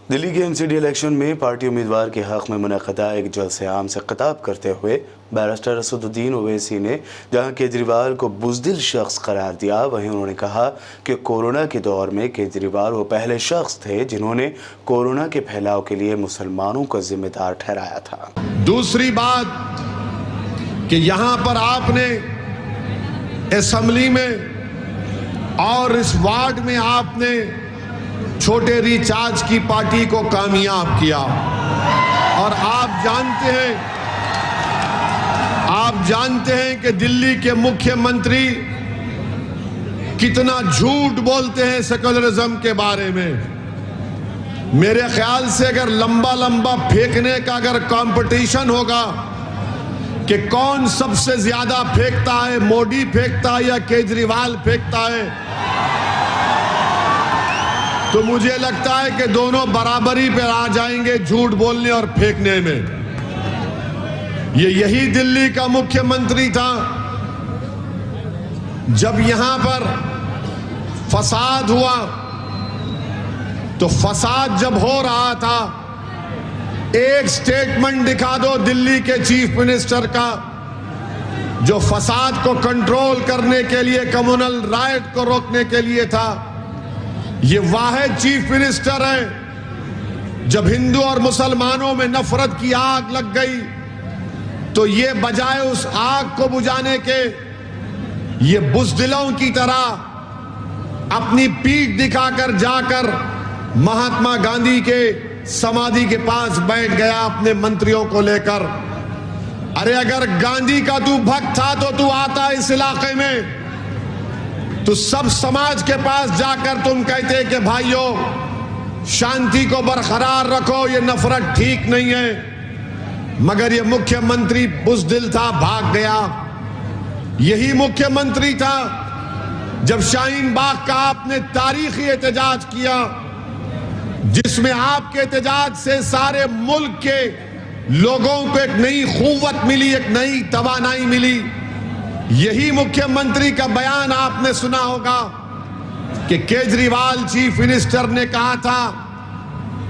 दिल्ली के MCD election में party उम्मीदवार के हक में मुनक़दा एक जलसे आम से खिताब करते हुए बैरिस्टर असदुद्दीन ओवैसी ने जहां केजरीवाल को बुज़दिल शख्स करार दिया, वहीं उन्होंने कहा कि कोरोना के दौर में केजरीवाल वो पहले शख्स थे जिन्होंने कोरोना के फैलाव के लिए मुसलमानों को जिम्मेदार ठहराया था। दूसरी बात कि यहाँ पर आपने असेंबली में और इस वार्ड में आपने छोटे रिचार्ज की पार्टी को कामयाब किया और आप जानते हैं कि दिल्ली के मुख्यमंत्री कितना झूठ बोलते हैं सेकुलरिज्म के बारे में। मेरे ख्याल से अगर लंबा फेंकने का अगर कंपटीशन होगा कि कौन सबसे ज्यादा फेंकता है, मोदी फेंकता है या केजरीवाल फेंकता है, तो मुझे लगता है कि दोनों बराबरी पे आ जाएंगे झूठ बोलने और फेंकने में। यही दिल्ली का मुख्यमंत्री था जब यहां पर फसाद हुआ, तो फसाद जब हो रहा था, एक स्टेटमेंट दिखा दो दिल्ली के चीफ मिनिस्टर का जो फसाद को कंट्रोल करने के लिए, कम्युनल राइट को रोकने के लिए था। ये वाहिद चीफ मिनिस्टर है जब हिंदू और मुसलमानों में नफरत की आग लग गई तो ये बजाय उस आग को बुझाने के ये बुज़दिलों की तरह अपनी पीठ दिखाकर जाकर महात्मा गांधी के समाधि के पास बैठ गया अपने मंत्रियों को लेकर। अरे अगर गांधी का तू भक्त था तो तू आता इस इलाके में, तो सब समाज के पास जाकर तुम कहते कि भाइयों शांति को बरकरार रखो, ये नफरत ठीक नहीं है। मगर ये मुख्यमंत्री बुज़दिल था, भाग गया। यही मुख्यमंत्री था जब शाहीन बाग का आपने तारीखी एहतजाज किया जिसमें आपके एहतजाज से सारे मुल्क के लोगों को एक नई क़ुव्वत मिली, एक नई तवानाई मिली। यही मुख्यमंत्री का बयान आपने सुना होगा कि केजरीवाल चीफ मिनिस्टर ने कहा था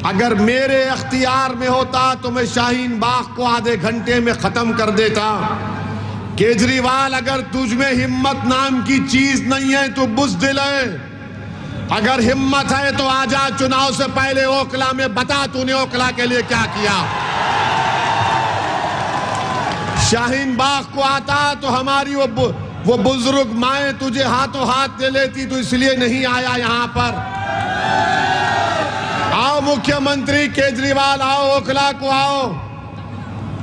अगर मेरे अख्तियार में होता तो मैं शाहीन बाग को आधे घंटे में खत्म कर देता। केजरीवाल अगर तुझ में हिम्मत नाम की चीज नहीं है तो बुज़दिल है। अगर हिम्मत है तो आजा चुनाव से पहले ओखला में बता तूने ओखला के लिए क्या किया। शाहीन बाग को आता तो हमारी वो बुजुर्ग माए तुझे हाथों हाथ दे लेती, तो इसलिए नहीं आया यहां पर। आओ मुख्यमंत्री केजरीवाल, आओ ओखला को आओ,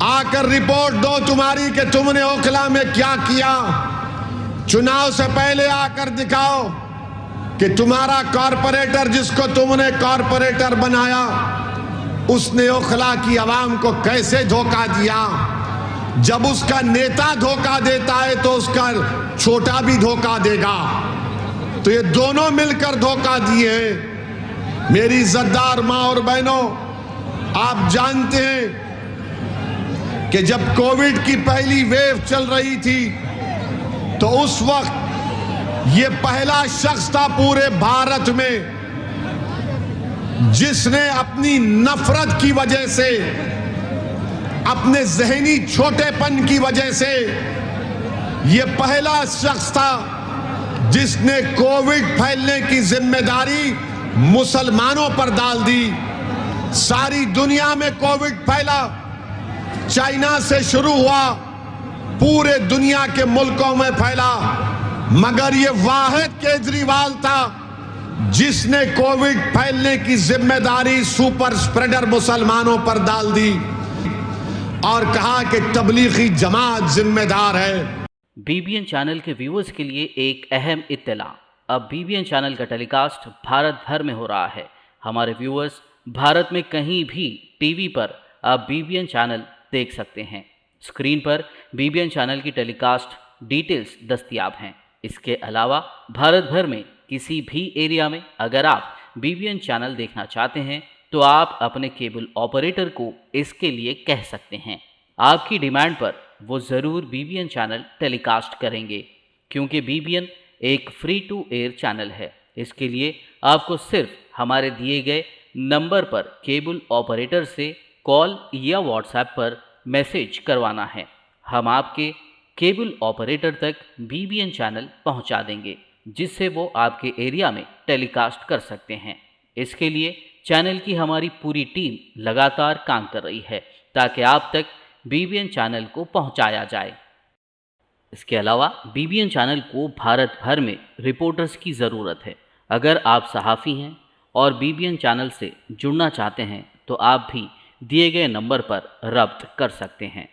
आकर रिपोर्ट दो तुम्हारी कि तुमने ओखला में क्या किया। चुनाव से पहले आकर दिखाओ कि तुम्हारा कॉरपोरेटर जिसको तुमने कॉरपोरेटर बनाया उसने ओखला की आवाम को कैसे धोखा दिया। जब उसका नेता धोखा देता है तो उसका छोटा भी धोखा देगा, तो ये दोनों मिलकर धोखा दिए हैं। मेरी इज्जतदार माँ और बहनों, आप जानते हैं कि जब कोविड की पहली वेव चल रही थी तो उस वक्त ये पहला शख्स था पूरे भारत में जिसने अपनी नफरत की वजह से, अपने जहनी छोटेपन की वजह से, ये पहला शख्स था जिसने कोविड फैलने की जिम्मेदारी मुसलमानों पर डाल दी। सारी दुनिया में कोविड फैला, चाइना से शुरू हुआ, पूरे दुनिया के मुल्कों में फैला, मगर ये वाहिद केजरीवाल था जिसने कोविड फैलने की जिम्मेदारी सुपर स्प्रेडर मुसलमानों पर डाल दी और कहा कि तबलीगी जमात जिम्मेदार है। बीबीएन चैनल के व्यूअर्स के लिए एक अहम इत्तला, अब बीबीएन चैनल का टेलीकास्ट भारत भर में हो रहा है। हमारे व्यूअर्स भारत में कहीं भी टीवी पर अब बीबीएन चैनल देख सकते हैं। स्क्रीन पर बीबीएन चैनल की टेलीकास्ट डिटेल्स दस्तयाब हैं। इसके अलावा भारत भर में किसी भी एरिया में अगर आप बीबीएन चैनल देखना चाहते हैं तो आप अपने केबल ऑपरेटर को इसके लिए कह सकते हैं। आपकी डिमांड पर वो ज़रूर बीबीएन चैनल टेलीकास्ट करेंगे, क्योंकि बीबीएन एक फ्री टू एयर चैनल है। इसके लिए आपको सिर्फ हमारे दिए गए नंबर पर केबल ऑपरेटर से कॉल या व्हाट्सएप पर मैसेज करवाना है। हम आपके केबल ऑपरेटर तक बीबीएन चैनल पहुंचा देंगे, जिससे वो आपके एरिया में टेलीकास्ट कर सकते हैं। इसके लिए चैनल की हमारी पूरी टीम लगातार काम कर रही है ताकि आप तक बीबीएन चैनल को पहुंचाया जाए। इसके अलावा बीबीएन चैनल को भारत भर में रिपोर्टर्स की ज़रूरत है। अगर आप सहाफ़ी हैं और बीबीएन चैनल से जुड़ना चाहते हैं तो आप भी दिए गए नंबर पर रब्त कर सकते हैं।